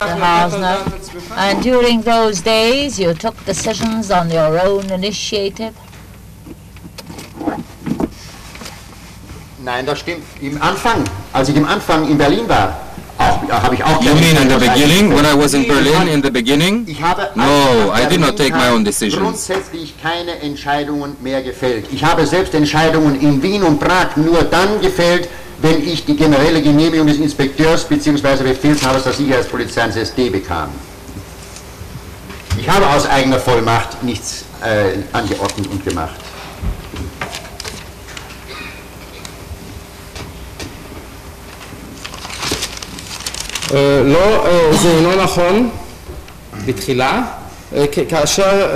Hausner, and during those days you took decisions on your own initiative? Nein, das stimmt. Im Anfang, als ich im Anfang in Berlin war, habe ich auch... You mean in the beginning, when I was in Berlin in the beginning? No, I did not take my own decisions. Grundsätzlich keine Entscheidungen mehr gefällt. Ich habe selbst Entscheidungen in Wien und Prag nur dann gefällt, wenn ich die generelle Genehmigung des Inspekteurs bzw. Befehlshabers der Sicherheitspolizei ins SD bekam. Ich habe aus eigener Vollmacht nichts angeordnet und gemacht. לא, זה אינו נכון. בתחילה, כאשר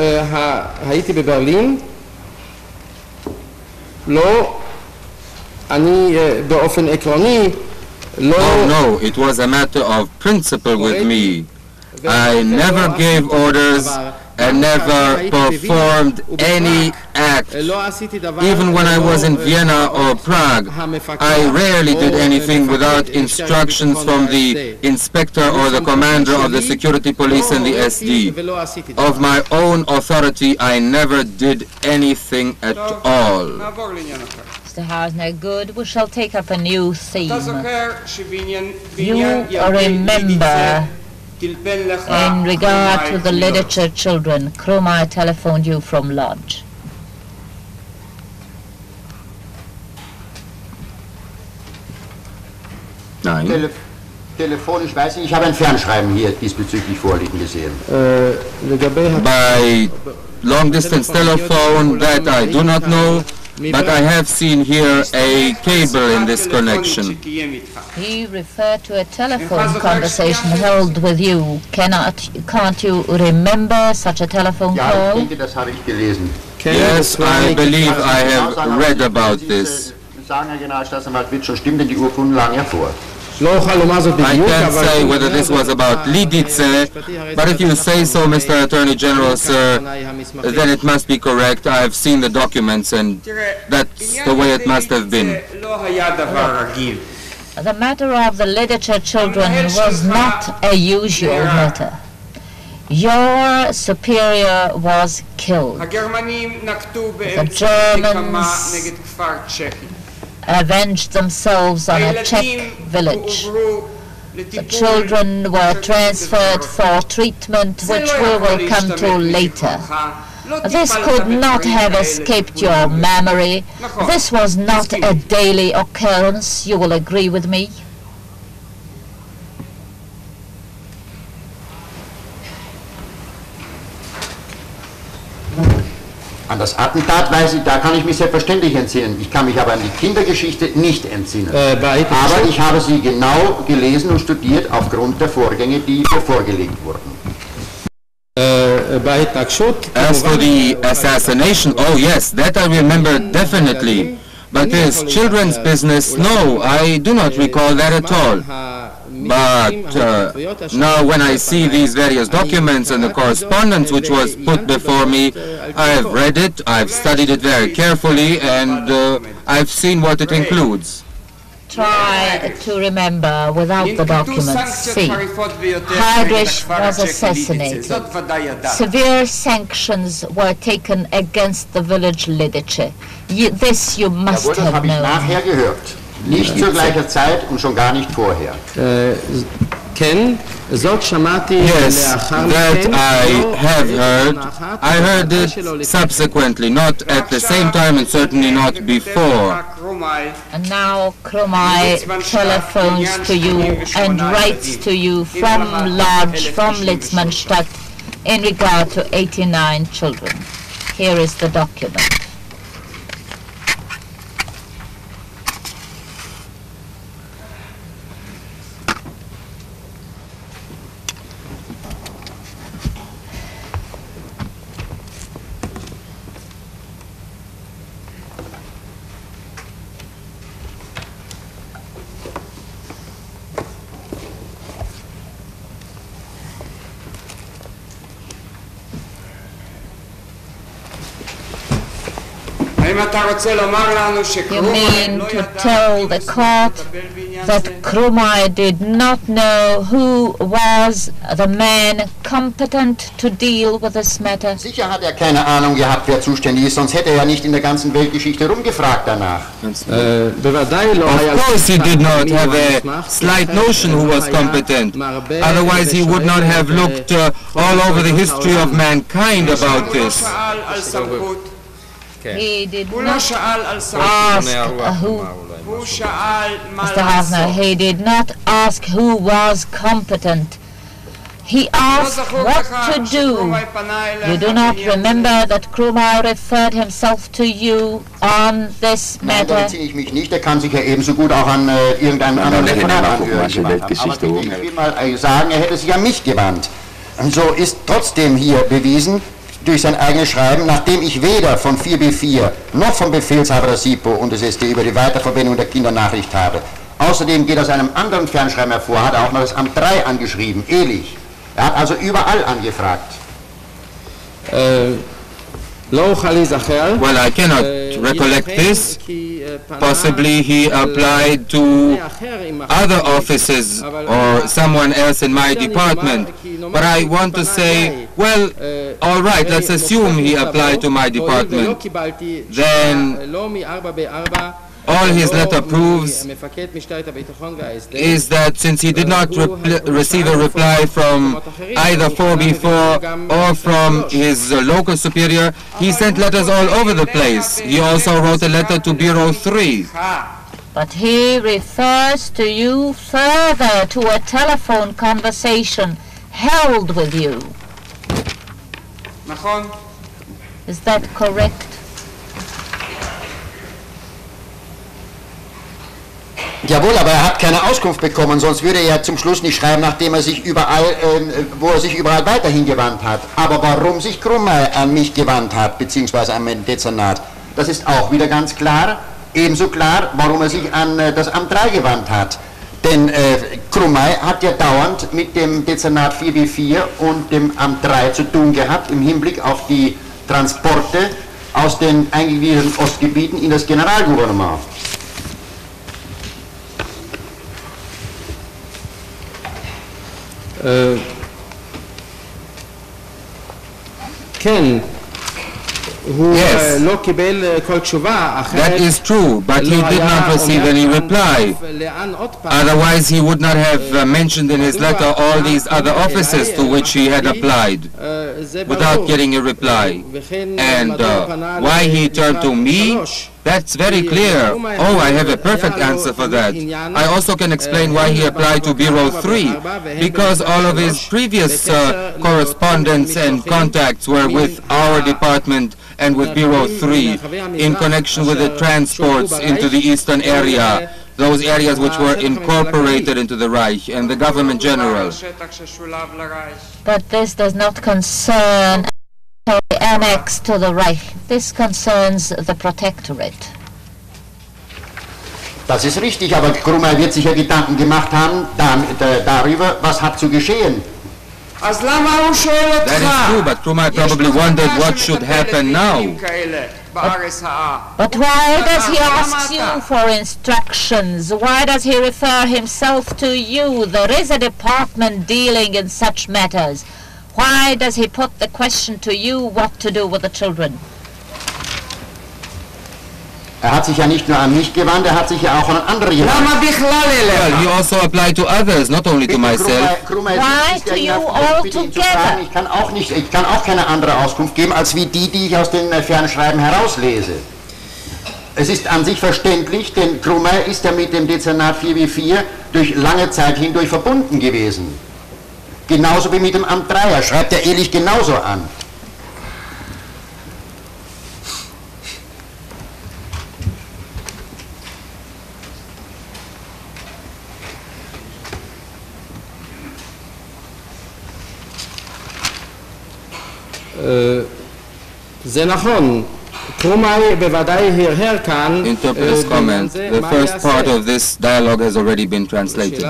הייתי בברלין, לא, אני באופן עקרוני, לא... Oh no, it was a matter of principle with me. I never gave orders and never performed any act. Even when I was in Vienna or Prague, I rarely did anything without instructions from the inspector or the commander of the security police and the SD. Of my own authority, I never did anything at all. Mr. Hausner, good. We shall take up a new theme. You remember, in regard to the literature children, Krumai telephoned you from Lodz. Nein. Telefonisch weiß ich habe ein Fernschreiben hier diesbezüglich vorliegen gesehen. By long-distance telephone, that I do not know, but I have seen here a cable in this connection. He referred to a telephone conversation held with you. Can't you remember such a telephone Ja, ich call? denke, das habe ich gelesen. Yes, I believe I have read about this. Sagen, Herr Generalstaatsanwalt, wird schon stimmen, denn die Urkunden lagen ja vor. I can't say whether this was about Lidice, but if you say so, Mr. Attorney General, sir, then it must be correct. I have seen the documents and that's the way it must have been. The matter of the literature children was not a usual matter. Your superior was killed. The Germans avenged themselves on a Czech village. The children were transferred for treatment, which we will come to later. This could not have escaped your memory. This was not a daily occurrence, you will agree with me? An das Attentat weiß ich, da kann ich mich selbstverständlich entsinnen. Ich kann mich aber an die Kindergeschichte nicht entsinnen. Aber ich habe sie genau gelesen und studiert aufgrund der Vorgänge, die mir vorgelegt wurden. As for the assassination, oh yes, that I remember definitely. But this children's business, no, I do not recall that at all. But now when I see these various documents and the correspondence which was put before me, I have read it, I've studied it very carefully, and I've seen what it includes. Try to remember without the documents. See, Heydrich was assassinated. Severe sanctions were taken against the village literature. This you must have known. Nachher gehört. Nicht zur gleichen Zeit und schon gar nicht vorher. Yes, that I have heard. I heard it subsequently, not at the same time and certainly not before. And now Krumai telephones to you and writes to you from Lodz, from Litzmannstadt, in regard to 89 children. Here is the document. You mean to tell the court that Krumai did not know who was the man competent to deal with this matter? Sicher hat er keine Ahnung gehabt, wer zuständig ist, sonst hätte er ja nicht in der ganzen Weltgeschichte rumgefragt danach. Of course he did not have a slight notion who was competent. Otherwise he would not have looked all over the history of mankind about this. He did not ask who, Mr. Hafner, he did not ask who was competent. He asked what to do. You do not remember that Krumai referred himself to you on this matter? Nein, da beziehe ich mich nicht. Er kann sich ja ebenso gut auch an irgendeinen anderen Telefonat anhören. Aber ich will mal sagen, er hätte sich an mich gewandt. Und so ist trotzdem hier bewiesen, durch sein eigenes Schreiben, nachdem ich weder von 4B4 noch vom Befehlshaber der SIPO und des SD über die Weiterverwendung der Kindernachricht habe. Außerdem geht aus einem anderen Fernschreiben hervor, hat er auch noch das Amt 3 angeschrieben, Ehrlich. Er hat also überall angefragt. Well, I cannot recollect this. Possibly he applied to other offices or someone else in my department. But I want to say, well, all right, let's assume he applied to my department. Then all his letter proves is that since he did not receive a reply from either 4B4 or from his local superior, he sent letters all over the place. He also wrote a letter to Bureau 3. But he refers to you further to a telephone conversation held with you. Is that correct? Jawohl, aber er hat keine Auskunft bekommen, sonst würde er ja zum Schluss nicht schreiben, nachdem er sich überall, wo er sich überall weiterhin gewandt hat. Aber warum sich Krumai an mich gewandt hat, beziehungsweise an mein Dezernat, das ist auch wieder ganz klar. Ebenso klar, warum er sich an das Amt 3 gewandt hat. Denn Krumai hat ja dauernd mit dem Dezernat 4B4 und dem Amt 3 zu tun gehabt, im Hinblick auf die Transporte aus den eingewiesenen Ostgebieten in das Generalgouvernement. Yes, that is true, but he did not receive any reply. Otherwise he would not have mentioned in his letter all these other offices to which he had applied without getting a reply. And why he turned to me? That's very clear. Oh, I have a perfect answer for that. I also can explain why he applied to Bureau 3, because all of his previous correspondence and contacts were with our department and with Bureau 3 in connection with the transports into the eastern area, those areas which were incorporated into the Reich and the government general. But this does not concern annex to the Reich. This concerns the Protectorate. Das ist richtig, aber Krumai wird sich ja Gedanken gemacht haben darüber, was hat zu geschehen. That is true, but Krumai probably wondered what should happen now. But why does he ask you for instructions? Why does he refer himself to you? There is a department dealing in such matters. Why does he put the question to you what to do with the children? Hat sich ja nicht nur an mich gewandt, hat sich ja auch an andere gewandt. Well, he also applied to others, not only to myself. Why to you all together? Ich kann auch keine andere Auskunft geben, als wie die ich aus den Fernschreiben herauslese. Es ist an sich verständlich, denn Krumai ist ja mit dem Dezernat 4B4 durch lange Zeit hindurch verbunden gewesen. Genauso wie mit dem Amt 3, er schreibt er ehrlich genauso an. Interpreter's comment. The first part of this dialogue has already been translated.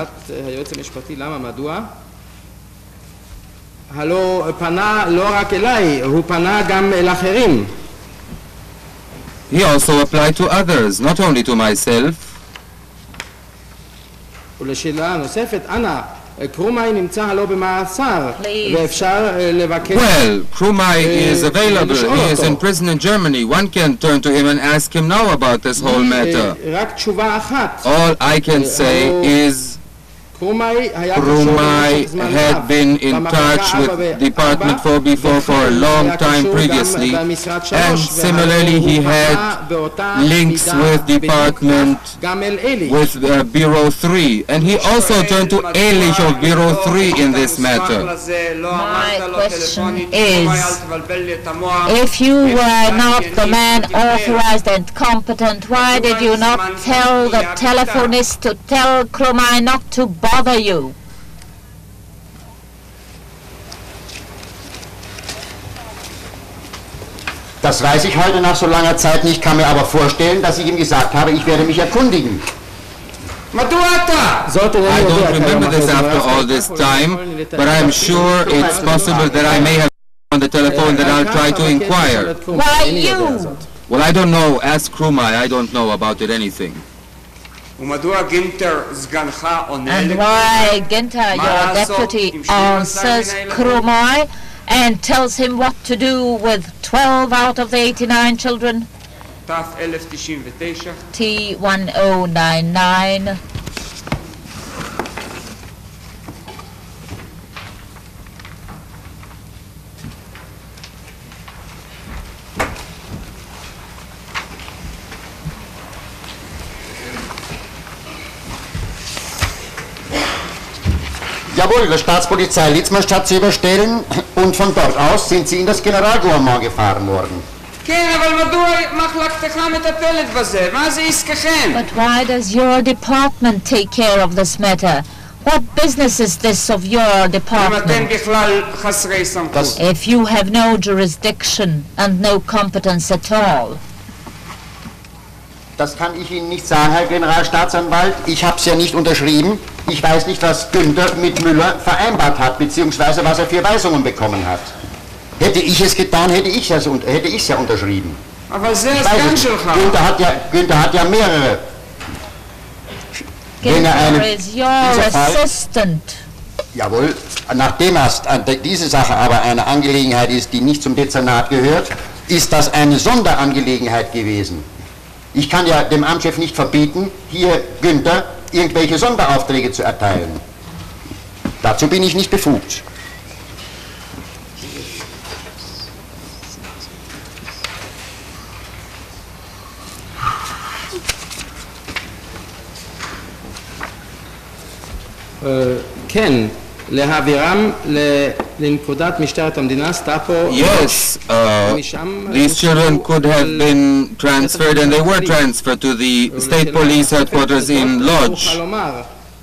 הלא פנה לא רק אליי, הוא פנה גם אל אחרים. he also applied to others, not only to myself. ולשאלה נוספת, אנא, קרומאי נמצא הלא במאסר, ואפשר לבקש... Well, Krumai is available. He is in prison in Germany. One can turn to him and ask him now about this whole matter. רק תשובה אחת. All I can say is Krumai had been in touch with Department 4B4 for a long time previously, and similarly he had links with Department with Bureau 3, and he also turned to Ehrlich of Bureau 3 in this matter. My question is, if you were not the man authorized and competent, why did you not tell the telephonist to tell Krumai not to bother you? Das weiß ich heute nach so langer Zeit nicht, kann mir aber vorstellen, dass ich ihm gesagt habe, ich werde mich erkundigen. I don't remember this after all this time, but I'm sure it's possible that I may have on the telephone that I'll try to inquire. Why you? Well, I don't know. Ask Krumai. I don't know about it anything. And why Ginter, your deputy, answers Krumai and tells him what to do with 12 out of the 89 children? T1099. Jawohl, der Staatspolizei Litzmannstadt zu überstellen, und von dort aus sind Sie in das Generalgouvernement gefahren worden. But why does your department take care of this matter? What business is this of your department? If you have no jurisdiction and no competence at all. Das kann ich Ihnen nicht sagen, Herr Generalstaatsanwalt. Ich habe es ja nicht unterschrieben. Ich weiß nicht, was Günther mit Müller vereinbart hat, beziehungsweise was er für Weisungen bekommen hat. Hätte ich es getan, hätte ich es ja unterschrieben. Aber ich weiß nicht. Günther hat ja mehrere. Günther is your assistant. Jawohl, nachdem diese Sache aber eine Angelegenheit ist, die nicht zum Dezernat gehört, ist das eine Sonderangelegenheit gewesen. Ich kann ja dem Amtschef nicht verbieten, hier Günther irgendwelche Sonderaufträge zu erteilen. Dazu bin ich nicht befugt. כן, להעבירם לנקודת משטרת המדינה, סטאפו. Yes, these children could have been transferred, and they were transferred to the state police headquarters in Lodz.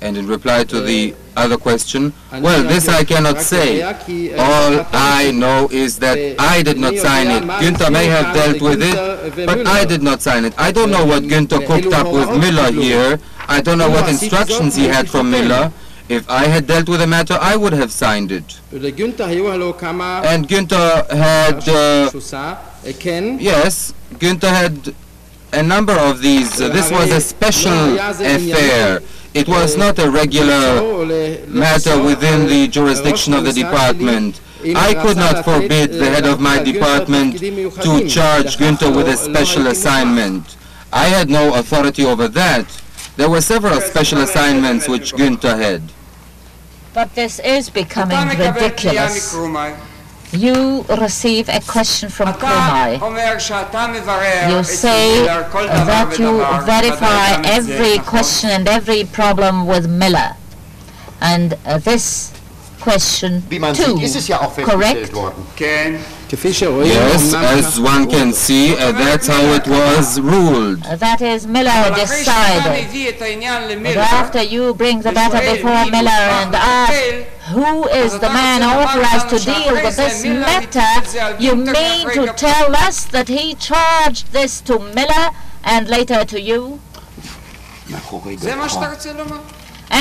And in reply to the other question, well, this I cannot say. All I know is that I did not sign it. Günther may have dealt with it, but I did not sign it. I don't know what Günther cooked up with Miller here. I don't know what instructions he had from Miller. If I had dealt with the matter, I would have signed it. And Günther had, yes, Günther had a number of these. This was a special affair. It was not a regular matter within the jurisdiction of the department. I could not forbid the head of my department to charge Günther with a special assignment. I had no authority over that. There were several special assignments which Günther had. But this is becoming ridiculous. You receive a question from Krumai. You say that you verify every question and every problem with Miller. And this question too, correct? Yes, as one can see, that's how it was ruled. That is, Miller decided. But after you bring the matter before Miller and ask, who is the man authorized to deal with this matter, you mean to tell us that he charged this to Miller and later to you?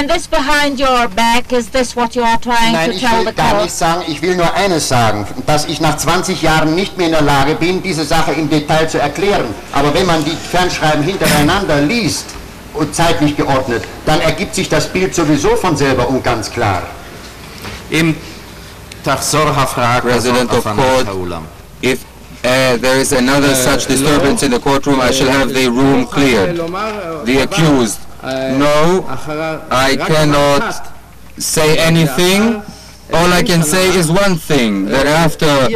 And this behind your back, is this what you are trying Nein, to ich tell will the gar court? nicht sagen, ich will nur eines sagen, dass ich nach 20 Jahren nicht mehr in der Lage bin, diese Sache im Detail zu erklären. Aber wenn man die Fernschreiben hintereinander liest und zeitlich geordnet, dann ergibt sich das Bild sowieso von selber und ganz klar. Im President of Court, if there is another such disturbance in the courtroom, I shall have the room cleared. The accused, no, I cannot say anything. All I can say is one thing, that after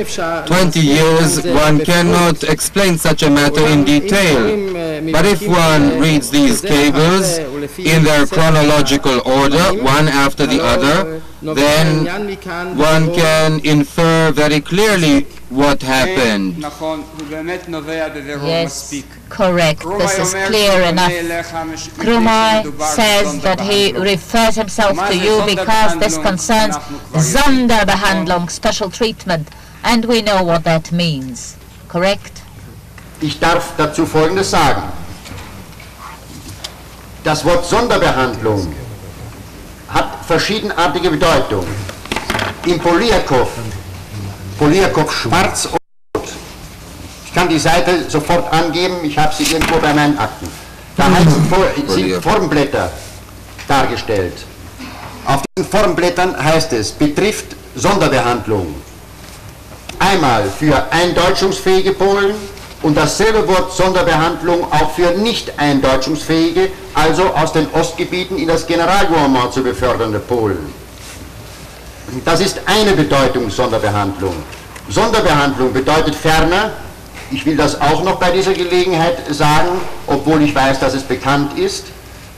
20 years one cannot explain such a matter in detail. But if one reads these cables in their chronological order, one after the other, then one can infer very clearly what happened. Yes, correct. This is clear enough. Krumai says that he refers himself to you because this concerns Sonderbehandlung, special treatment, and we know what that means. Correct? Ich darf dazu Folgendes sagen. Das Wort Sonderbehandlung hat verschiedenartige Bedeutung. Im Poliakow schwarz und rot. Ich kann die Seite sofort angeben, ich habe sie irgendwo bei meinen Akten. Da sind Formblätter dargestellt. Auf diesen Formblättern heißt es, betrifft Sonderbehandlung. Einmal für eindeutschungsfähige Polen und dasselbe Wort Sonderbehandlung auch für nicht eindeutschungsfähige, also aus den Ostgebieten in das Generalgouvernement zu befördernde Polen. Das ist eine Bedeutung Sonderbehandlung. Sonderbehandlung bedeutet ferner, ich will das auch noch bei dieser Gelegenheit sagen, obwohl ich weiß, dass es bekannt ist,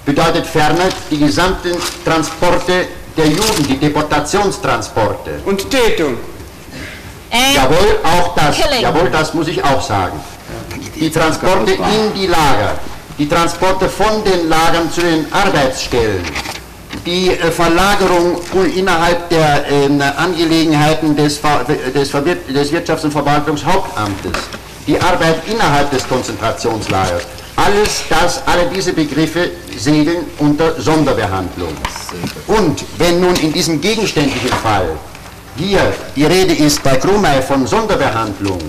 bedeutet ferner die gesamten Transporte der Juden, die Deportationstransporte. Und Tötung. Jawohl, auch das. Jawohl, das muss ich auch sagen. Die Transporte in die Lager, die Transporte von den Lagern zu den Arbeitsstellen, die Verlagerung innerhalb der Angelegenheiten des Wirtschafts- und Verwaltungshauptamtes, die Arbeit innerhalb des Konzentrationslagers, alle diese Begriffe segeln unter Sonderbehandlung. Und wenn nun in diesem gegenständlichen Fall hier die Rede ist bei Krumai von Sonderbehandlung,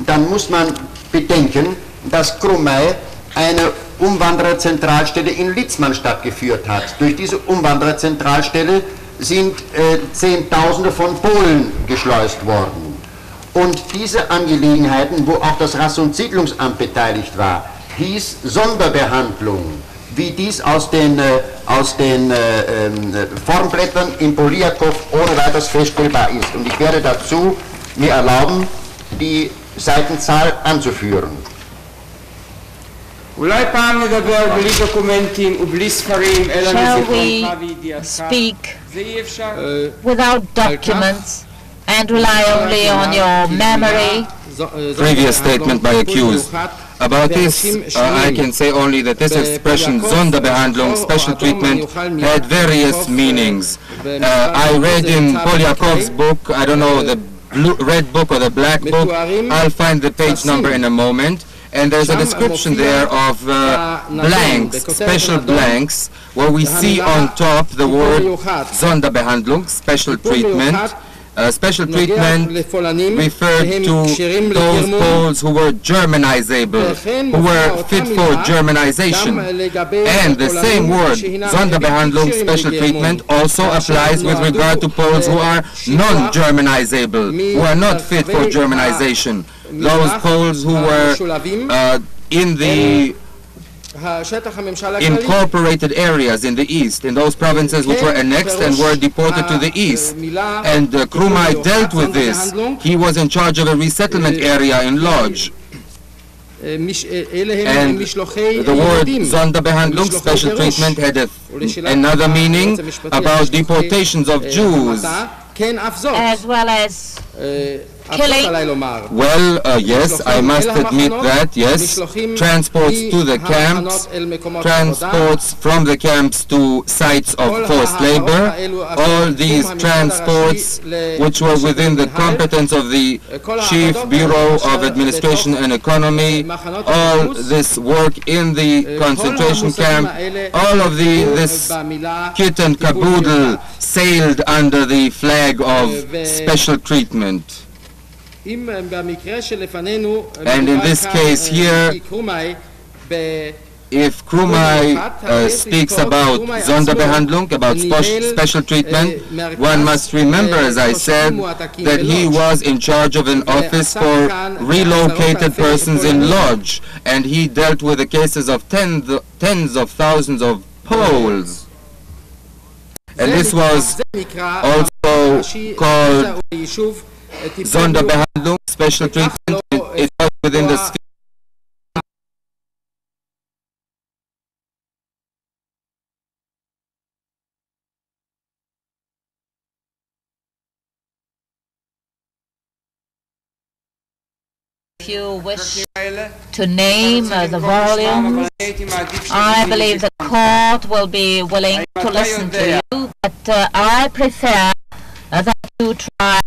dann muss man bedenken, dass Krumai eine Umwandererzentralstelle in Litzmannstadt geführt hat. Durch diese Umwandererzentralstelle sind Zehntausende von Polen geschleust worden. Und diese Angelegenheiten, wo auch das Rasse- und Siedlungsamt beteiligt war, hieß Sonderbehandlung, wie dies aus den Formblättern im Poliakow ohne weiteres feststellbar ist. Und ich werde dazu mir erlauben, die Seitenzahl anzuführen. Shall we speak without documents and rely only on your memory? Previous statement by accused. About this, I can say only that this expression, Sonderbehandlung, special treatment, had various meanings. I read in Polyakov's book, I don't know, the red book or the black book, I'll find the page number in a moment, and there's a description there of blanks, special blanks, where we see on top the word Sonderbehandlung, special treatment. Special treatment referred to those Poles who were Germanizable, who were fit for Germanization. And the same word, Sonderbehandlung, special treatment, also applies with regard to Poles who are non-Germanizable, who are not fit for Germanization. Those Poles who were in the incorporated areas in the east, in those provinces which were annexed and were deported to the east. And Krumai dealt with this. He was in charge of a resettlement area in Lodz. And the word Sonderbehandlung, special treatment, had another meaning about deportations of Jews. as well as killing. Well, yes, I must admit that, yes, transports to the camps, transports from the camps to sites of forced labor, all these transports which were within the competence of the Chief Bureau of Administration and Economy, all this work in the concentration camp, all of this kit and caboodle sailed under the flag of special treatment. And in this case here, if Krumai speaks about Sonderbehandlung, about special treatment, one must remember, as I said, that he was in charge of an office for relocated persons in Lodz, and he dealt with the cases of tens of thousands of Poles. And this was also called Sonderbehandlung, special treatment. It was within the sphere. If you wish to name the volumes, I believe the court will be willing to listen to you, but I prefer that you try.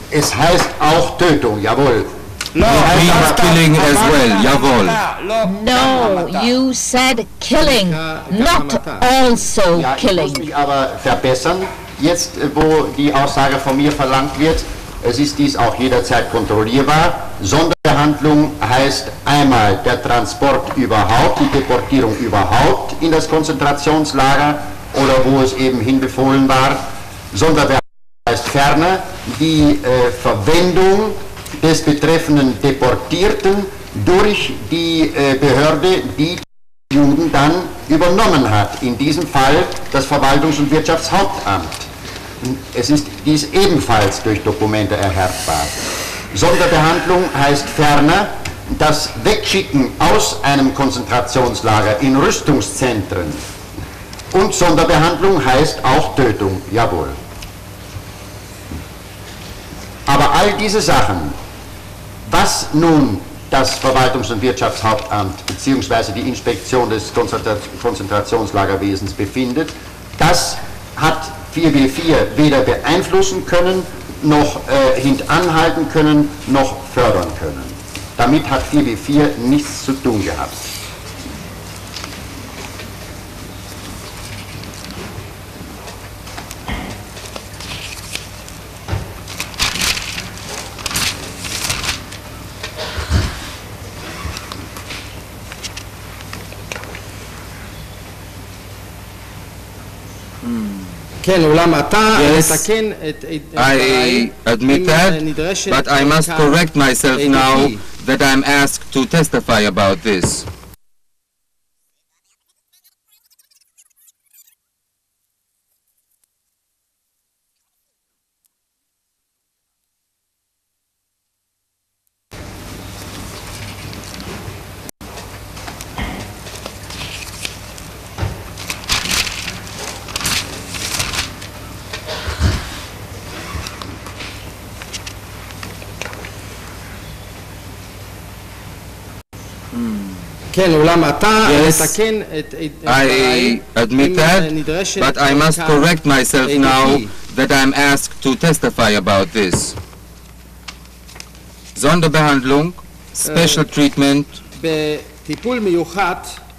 Es heißt auch Tötung, jawohl. Means killing as well, jawohl. No, you said killing, not also killing. Ich muss mich aber verbessern. Jetzt, wo die Aussage von mir verlangt wird, es ist dies auch jederzeit kontrollierbar. Sonderbehandlung heißt einmal der Transport überhaupt, die Deportierung überhaupt in das Konzentrationslager oder wo es eben hinbefohlen war. Sonderbehandlung heißt ferner die Verwendung des betreffenden Deportierten durch die Behörde, die die Juden dann übernommen hat. In diesem Fall das Verwaltungs- und Wirtschaftshauptamt. Es ist dies ebenfalls durch Dokumente erhärtbar. Sonderbehandlung heißt ferner das Wegschicken aus einem Konzentrationslager in Rüstungszentren. Und Sonderbehandlung heißt auch Tötung, jawohl. Aber all diese Sachen, was nun das Verwaltungs- und Wirtschaftshauptamt bzw. die Inspektion des Konzentrationslagerwesens befindet, das hat 4W4 weder beeinflussen können, noch hintanhalten können, noch fördern können. Damit hat 4W4 nichts zu tun gehabt. Yes, I admit that, but I must correct myself now that I'm asked to testify about this. Yes, I admit that, but I must correct myself now that I'm asked to testify about this. Sonderbehandlung, special treatment,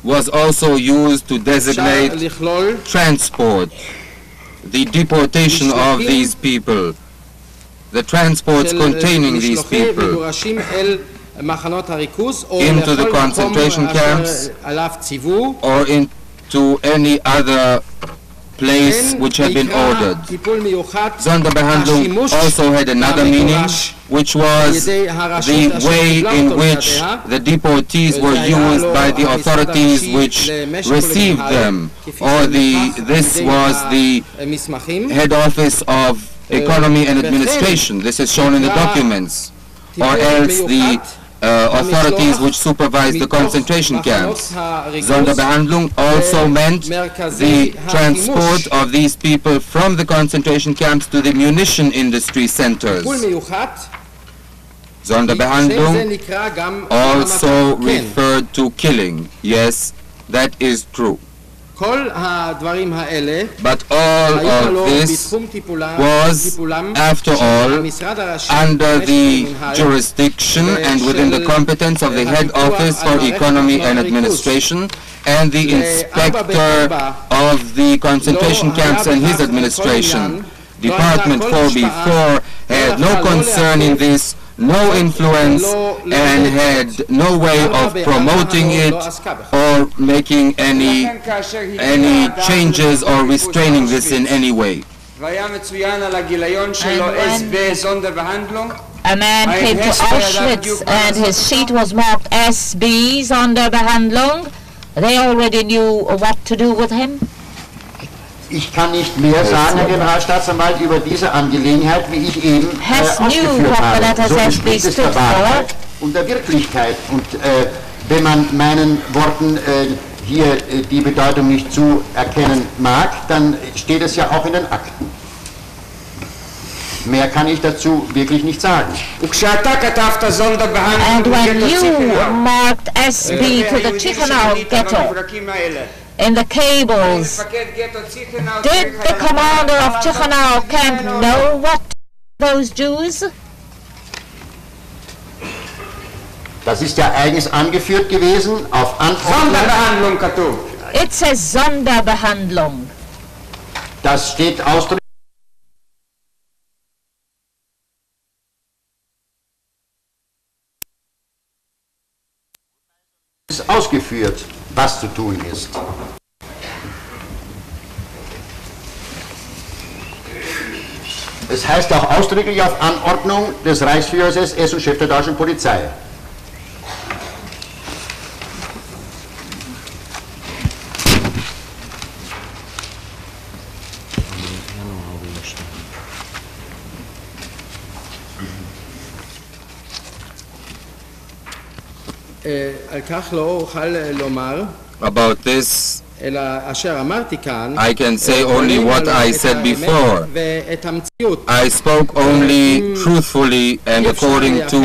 was also used to designate transport, the deportation of these people, the transports containing these people into the concentration camps or into any other place which had been ordered. Sonderbehandlung also had another meaning, which was the way in which the deportees were used by the authorities which received them, or this was the head office of economy and administration. This is shown in the documents, or else the authorities which supervised the concentration camps. Sonderbehandlung also meant the transport of these people from the concentration camps to the munition industry centers. Sonderbehandlung also referred to killing. Yes, that is true. But all of this was, after all, under the jurisdiction and within the competence of the head office for economy and administration and the inspector of the concentration camps and his administration. Department 4B4 had no concern in this, no influence, and had no way of promoting it or making any changes or restraining this in any way. A man came to Auschwitz and his sheet was marked SB Sonderbehandlung. They already knew what to do with him. Ich kann nicht mehr sagen, Herr Generalstaatsanwalt, über diese Angelegenheit, wie ich eben ausgeführt habe. So entspricht es der Wahrheit und der Wirklichkeit. Und wenn man meinen Worten hier die Bedeutung nicht zuerkennen mag, dann steht es ja auch in den Akten. Mehr kann ich dazu wirklich nicht sagen. And when you marked SB to the Chichenau ghetto, in the cables, did the commander of Chichenau camp know what those Jews? Das ist ja eigens angeführt gewesen auf Sonderbehandlung. It says Sonderbehandlung. Das steht ausdrücklich. Es ist ausgeführt, was zu tun ist. Es heißt auch ausdrücklich auf Anordnung des Reichsführers SS und Chef der deutschen Polizei. About this, I can say only what I said before. I spoke only truthfully and according to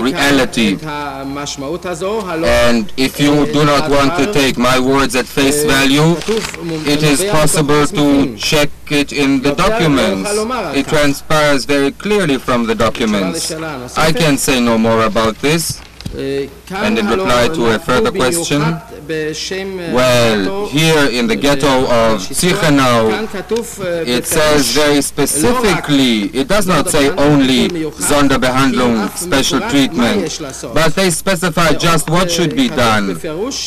reality. And if you do not want to take my words at face value, it is possible to check it in the documents. It transpires very clearly from the documents. I can say no more about this. And in reply to a further question, well, here in the ghetto of Chichenau, it says very specifically, it does not say only Sonderbehandlung, special treatment, but they specify just what should be done.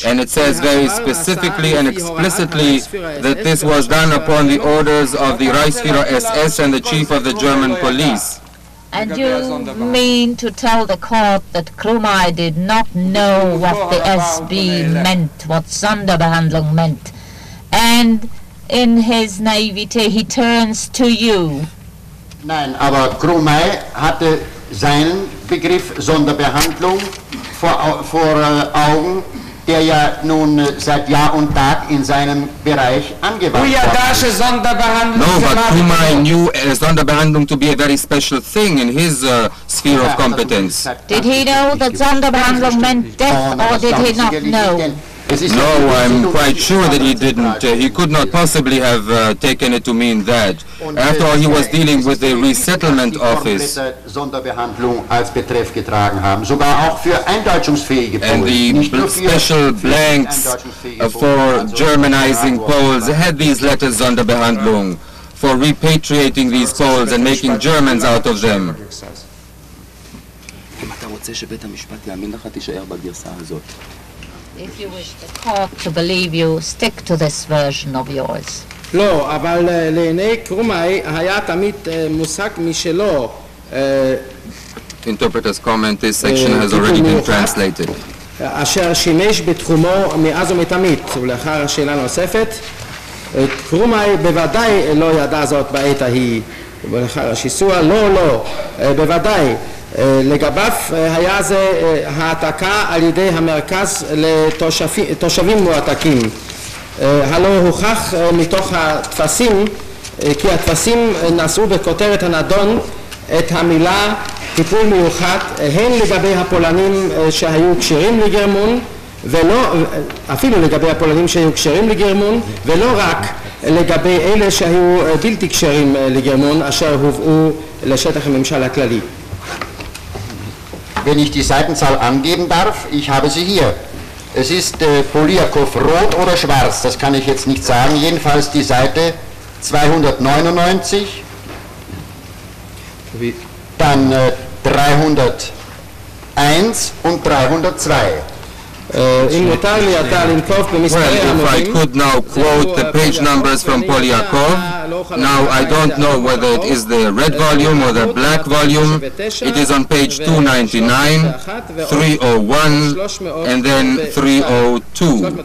And it says very specifically and explicitly that this was done upon the orders of the Reichsführer SS and the chief of the German police. And you mean to tell the court that Krumai did not know what the SB meant, what Sonderbehandlung meant, and in his naivete he turns to you? Nein, aber Krumai hatte seinen Begriff Sonderbehandlung vor Augen, der ja nun seit Jahr und Tag in seinem Bereich angewandt wird. No, but Krumai knew Sonderbehandlung to be a very special thing in his sphere of competence. Did he know that Sonderbehandlung meant death, or did he not know? No, I'm quite sure that he didn't. He could not possibly have taken it to mean that. After all, he was dealing with the resettlement office. And the special blanks for Germanizing Poles had these letters Sonderbehandlung, for repatriating these Poles and making Germans out of them. If you wish the court to believe you, stick to this version of yours. לא, אבל לעיני קרומאי היה תמיד מושג משלו. Interpreter's comment, this section has already been translated. אשר שימש בתחומו מאז ומתמיד. ולאחר השאלה נוספת, קרומאי בוודאי לא ידע זאת בעת ההיא. ולאחר השיסוע, לא, בוודאי. לגביו היה זה העתקה על ידי המרכז לתושבים מועתקים. הלא הוכח מתוך התפסים כי התפסים נשאו בכותרת הנדון את המילה טיפול מיוחד הן לגבי הפולנים שהיו קשרים לגרמון אפילו לגבי הפולנים שהיו קשרים לגרמון ולא רק לגבי אלה שהיו בלתי קשרים לגרמון אשר הובאו לשטח הממשל הכללי. Wenn ich die Seitenzahl angeben darf, ich habe sie hier. Es ist Poliakow rot oder schwarz, das kann ich jetzt nicht sagen. Jedenfalls die Seite 299, dann 301 und 302. Well, if I could now quote the page numbers from Polyakov, now I don't know whether it is the red volume or the black volume. It is on page 299, 301, and then 302.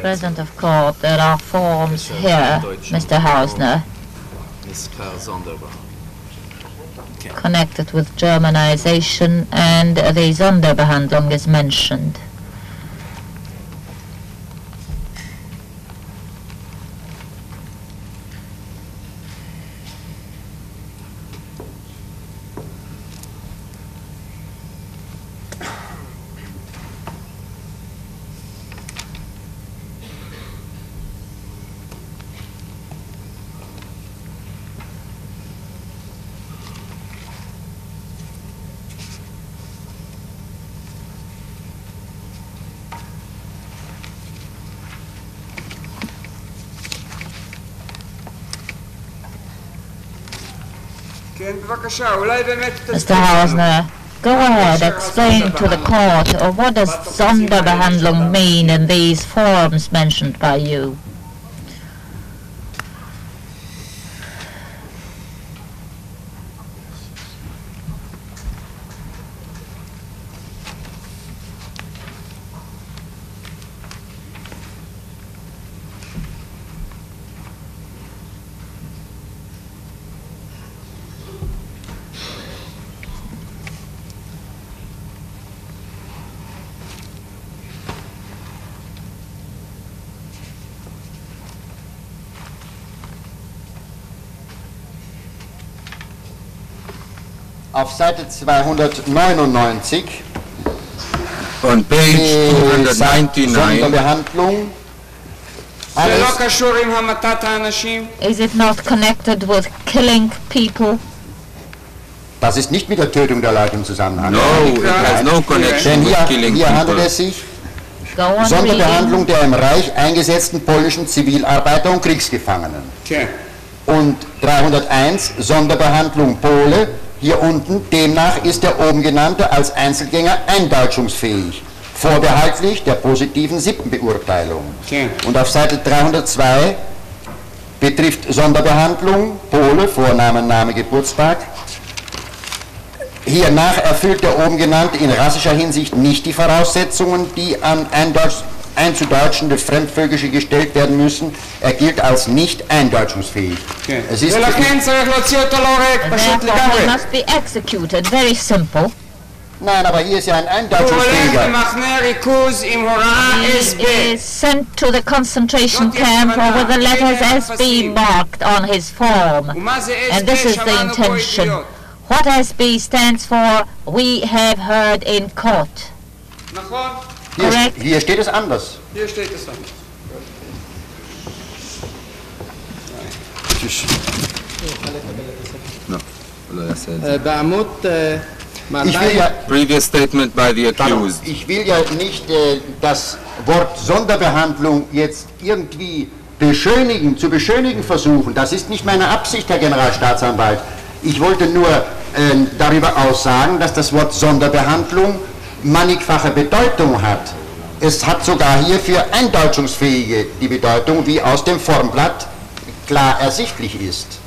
President of Court, there are forms here, Mr. Hausner, connected with Germanization, and the Sonderbehandlung is mentioned. Mr. Hausner, go ahead, explain to the court what does Sonderbehandlung mean in these forms mentioned by you. Auf Seite 299 on page 299 Sonderbehandlung. Is it not connected with killing people? Das ist nicht mit der Tötung der Leute im Zusammenhang. No, it has no connection with killing hier handelt people. es sich Sonderbehandlung der im Reich eingesetzten polnischen Zivilarbeiter und Kriegsgefangenen. Und 301 Sonderbehandlung Pole. Hier unten, demnach ist der oben genannte als Einzelgänger eindeutschungsfähig, vorbehaltlich der positiven Sippenbeurteilung. Und auf Seite 302 betrifft Sonderbehandlung, Pole, Vorname, Name, Geburtstag. Hiernach erfüllt der oben genannte in rassischer Hinsicht nicht die Voraussetzungen, die an einzudeutschende Fremdvölkische gestellt werden müssen. Er gilt als nicht eindeutschungsfähig. Es ist Therefore, he must be executed. Very simple. Nein, aber hier ist ja ein eindeutungsfähiger. He is sent to the concentration camp with the letters SB marked on his form. And this is the intention. What SB stands for, we have heard in court. Correct? Hier steht es anders. Hier steht es anders. בעמוד Previous statement by the accused. Ich will ja nicht das Wort Sonderbehandlung jetzt irgendwie zu beschönigen versuchen. Das ist nicht meine Absicht, Herr Generalstaatsanwalt. Ich wollte nur darüber aussagen, dass das Wort Sonderbehandlung mannigfache Bedeutung hat. Es hat sogar hier für Eindeutungsfähige die Bedeutung, wie aus dem Formblatt klar ersichtlich ist.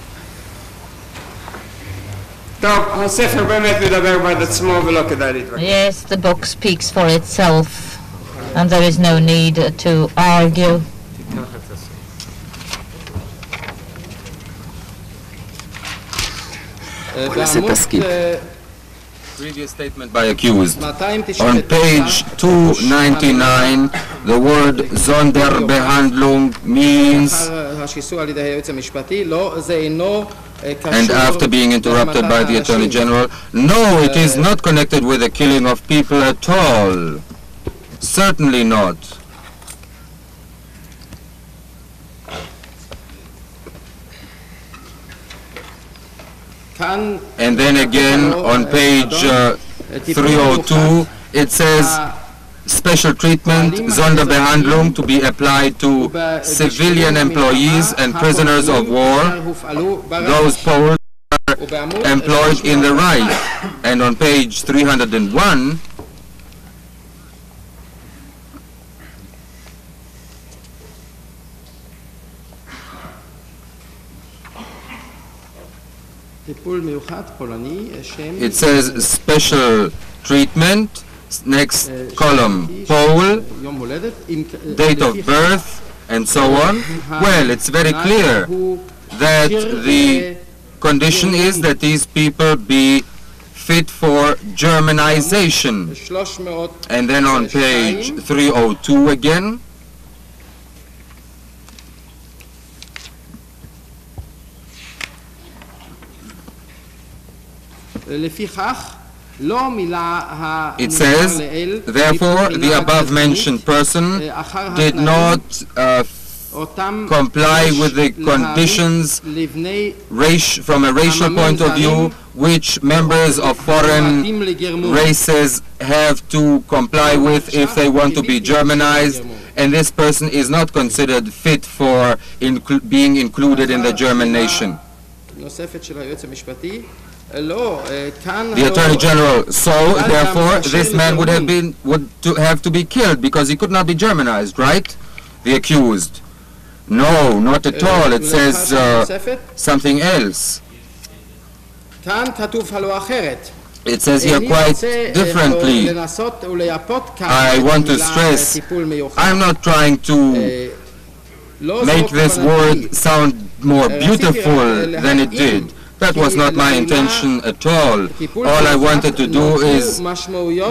Yes, the book speaks for itself, and there is no need to argue. Previous statement by accused. On page 299, the word Sonderbehandlung means, and after being interrupted by the Attorney General, no, it is not connected with the killing of people at all. Certainly not. And then again on page 302 it says special treatment, Sonderbehandlung, to be applied to civilian employees and prisoners of war. Those Poles are employed in the Reich. And on page 301 it says special treatment, next column, Pole, date of birth, and so on. Well, it's very clear that the condition is that these people be fit for Germanization. And then on page 302 again, it says, therefore, the above-mentioned person did not comply with the conditions from a racial point of view which members of foreign races have to comply with if they want to be Germanized, and this person is not considered fit for being included in the German nation. The Attorney General, so therefore this man would have to be killed because he could not be Germanized, right? The accused. No, not at all. It says something else. It says here quite differently. I want to stress, I'm not trying to make this word sound more beautiful than it did. That was not my intention at all. All I wanted to do is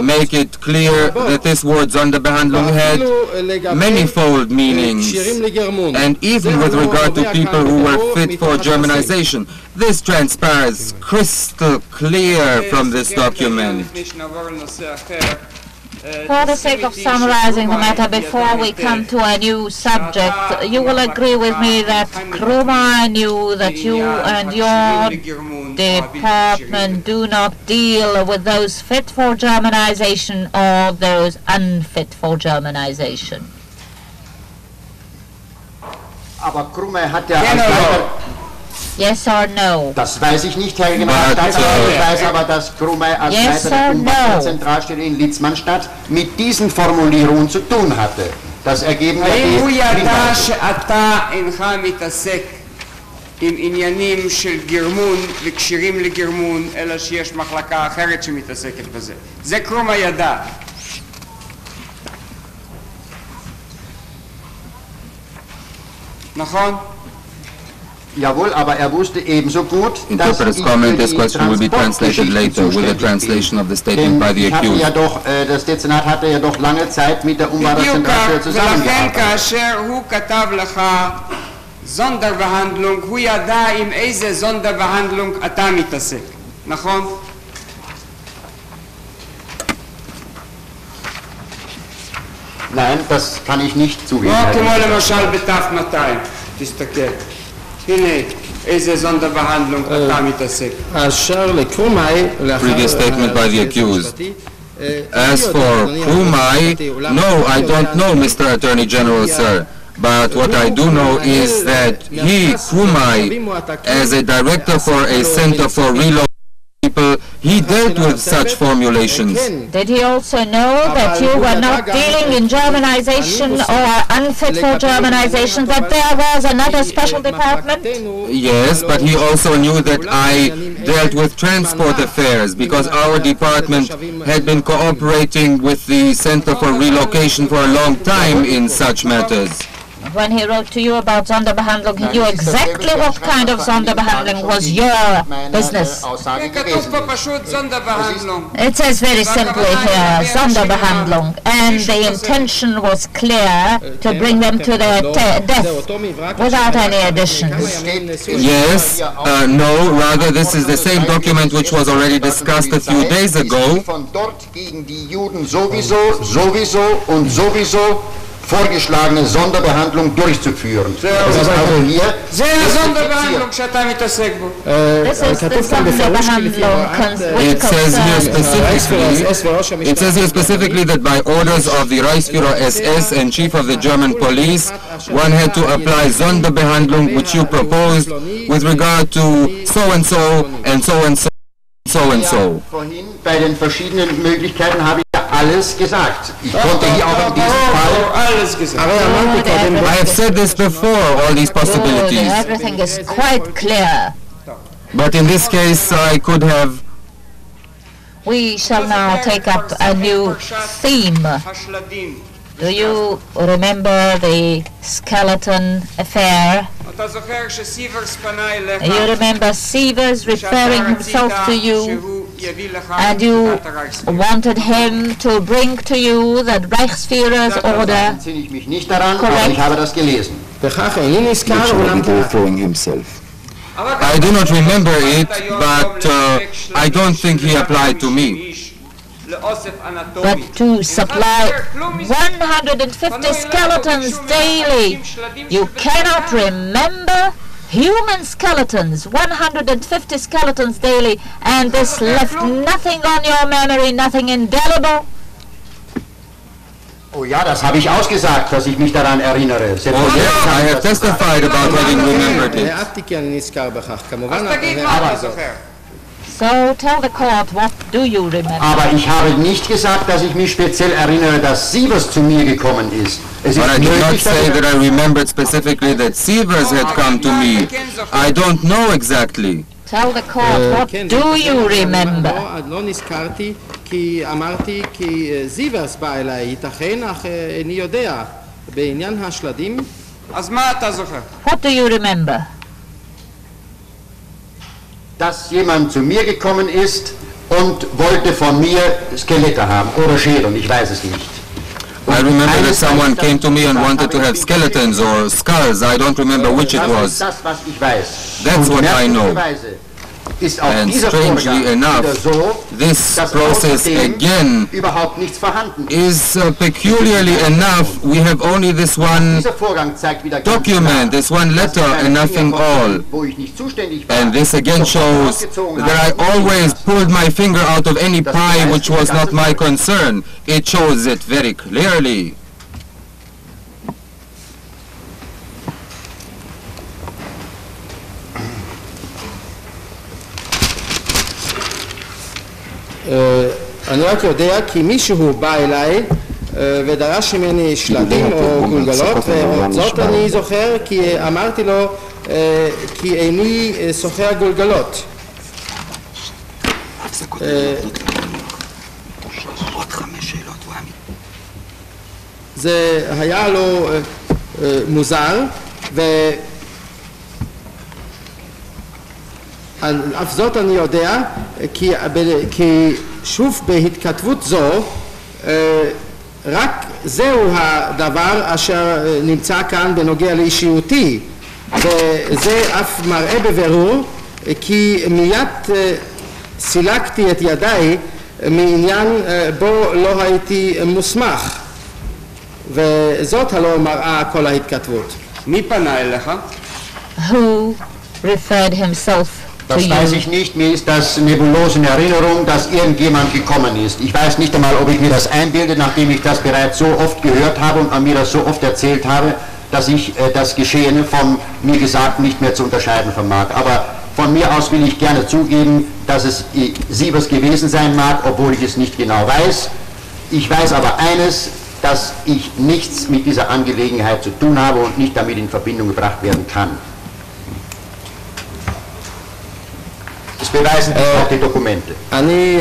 make it clear that this word Sonderbehandlung had manifold meanings, and even with regard to people who were fit for Germanization. This transpires crystal clear from this document. For the sake of summarizing the matter, before we come to a new subject, you will agree with me that Krumai knew that you and your department do not deal with those fit for Germanization or those unfit for Germanization. Aber Krumai hat ja als Leiter... Yes or no? Das weiß ich nicht, Herr Generalstaatsanwalt. Ich weiß aber, dass Krumai als Leiter der Zentralstelle in Litzmannstadt mit diesen Formulierungen zu tun hatte. Das ergeben האם הוא ידע שאתה אינך מתעסק עם עניינים של גרמון וקשירים לגרמון, אלא שיש מחלקה אחרת שמתעסקת בזה? זה קרומאי ידע. נכון? Jawohl, aber wusste ebenso gut, dass Interpreter's comment, this question will be translated later with the translation of the statement by the accused. Das Dezernat hatte ja doch lange Zeit mit der Umwandlungszentrale zusammengearbeitet. ולכן כאשר הוא כתב לך Sonderbehandlung, הוא ידע עם איזה Sonderbehandlung אתה מתעסק, נכון? Nein, das kann ich nicht zugeben. כמו למשל בתף 200, תסתכל. הנה, איזה Sonderbehandlung אתה מתעסק. אשר לקרומאי, Previous statement by the accused. As for Krumai, no, I don't know, Mr. Attorney General, sir. But what I do know is that he, Krumai, as a director for a center for relocating people, he dealt with such formulations. Did he also know that you were not dealing in Germanization or unfit for Germanization, that there was another special department? Yes, but he also knew that I dealt with transport affairs because our department had been cooperating with the Center for Relocation for a long time in such matters. When he wrote to you about Sonderbehandlung, he knew exactly what kind of Sonderbehandling was your business. כתוב פה פשוט Sonderbehandlung. It says very simply here, Sonderbehandlung, and the intention was clear to bring them to their death without any additions. Yes, no, rather this is the same document which was already discussed a few days ago. Von dort gegen die Juden sowieso und sowieso vorgeschlagene Sonderbehandlung durchzuführen. Das ist also hier זה Sonderbehandlung שאתה מתעסק בו. This is the Sonderbehandlung It says here specifically that by orders of the Reichsführer SS and Chief of the German Police, one had to apply Sonderbehandlung which you proposed with regard to so-and-so and so-and-so. So-and-so. Vorhin bei den verschiedenen Möglichkeiten habe ich ja alles gesagt. Ich konnte hier auch in diesem Fall alles gesagt. I have said this before, all these possibilities. Everything is quite clear. But in this case, I could have... We shall now take up a new theme. Do you remember the skeleton affair? אתה זוכר שסיברס פנה אליך, You remember Sievers referring himself to you, and you wanted him to bring to you the Reichsführer's order. entsinne ich mich nicht daran, aber ich habe das gelesen. וכך איני נזכר אולם I do not remember it, but I don't think he applied to me. But to supply 150 skeletons daily, you cannot remember human skeletons, 150 skeletons daily, and this left nothing on your memory, nothing indelible? Oh ja, das habe ich ausgesagt, dass ich mich daran erinnere. Oh yes, I have testified about having remembered it. העדתי כי אני נזכר בכך, כמובן. אז תגיד מה אתה זוכר. So tell the court, what do you remember? Aber ich habe nicht gesagt, dass ich mich speziell erinnere, dass Sievers zu mir gekommen ist. Es But I ist did not möglich, say that I remembered specifically that Sievers had come to me. I don't know exactly. Tell the court, what do you remember? לא נזכרתי כי אמרתי כי זיברס בא אליי, ייתכן, אך איני יודע. בעניין השלדים... אז מה אתה זוכר? What do you remember? dass jemand zu mir gekommen ist und wollte von mir Skelette haben oder Schädel, ich weiß es nicht. I remember that someone came to me and wanted to have skeletons or skulls. I don't remember which it was. Das, was ich weiß. That's what I know. Ist auch And dieser strangely Vorgang enough, wieder so, this dass process außerdem again überhaupt nichts vorhanden is ist. peculiarly enough, we have only this one Dieser Vorgang zeigt wieder ganz document, klar, this one dass letter ich meine and nothing Finger all. von, wo ich nicht zuständig war, And this again shows that I always pulled my finger out of any pie which was not my concern. It shows it very clearly. אני רק יודע כי מישהו בא אליי ודרש ממני שלדים או גולגלות, וזאת אני זוכר כי אמרתי לו כי איני סוחר גולגלות. זה היה לו מוזר אף זאת אני יודע, כי שוב בהתכתבות זו, רק זהו הדבר אשר נמצא כאן בנוגע לאישיותי, וזה אף מראה בבירור, כי מיד סילקתי את ידיי מעניין בו לא הייתי מוסמך, וזאת הלא מראה כל ההתכתבות. מי פנה אליך? Who referred himself to Das weiß ich you? nicht, mir ist das nebulose in Erinnerung, dass irgendjemand gekommen ist. Ich weiß nicht einmal, ob ich mir das einbilde, nachdem ich das bereits so oft gehört habe und man mir das so oft erzählt habe, dass ich das Geschehene vom mir Gesagten nicht mehr zu unterscheiden vermag. Aber von mir aus will ich gerne zugeben, dass es Sievers gewesen sein mag, obwohl ich es nicht genau weiß. Ich weiß aber eines, dass ich nichts mit dieser Angelegenheit zu tun habe und nicht damit in Verbindung gebracht werden kann. Das beweisen auch die Dokumente. אני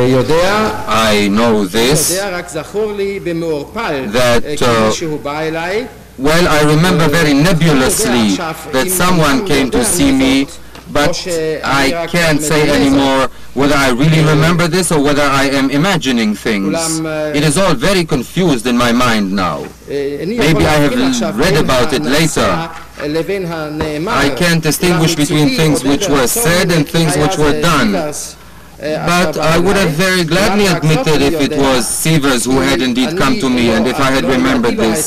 יודע, I know this, רק זכור לי במעורפל, that, כשהוא בא אליי, well, I remember very nebulously that someone came to see me, but I can't say anymore whether I really remember this or whether I am imagining things. It is all very confused in my mind now. Maybe I have read about it later. I can't distinguish between things which were said and things which were done. But I would have very gladly admitted if it was Sievers who had indeed come to me and if I had remembered this.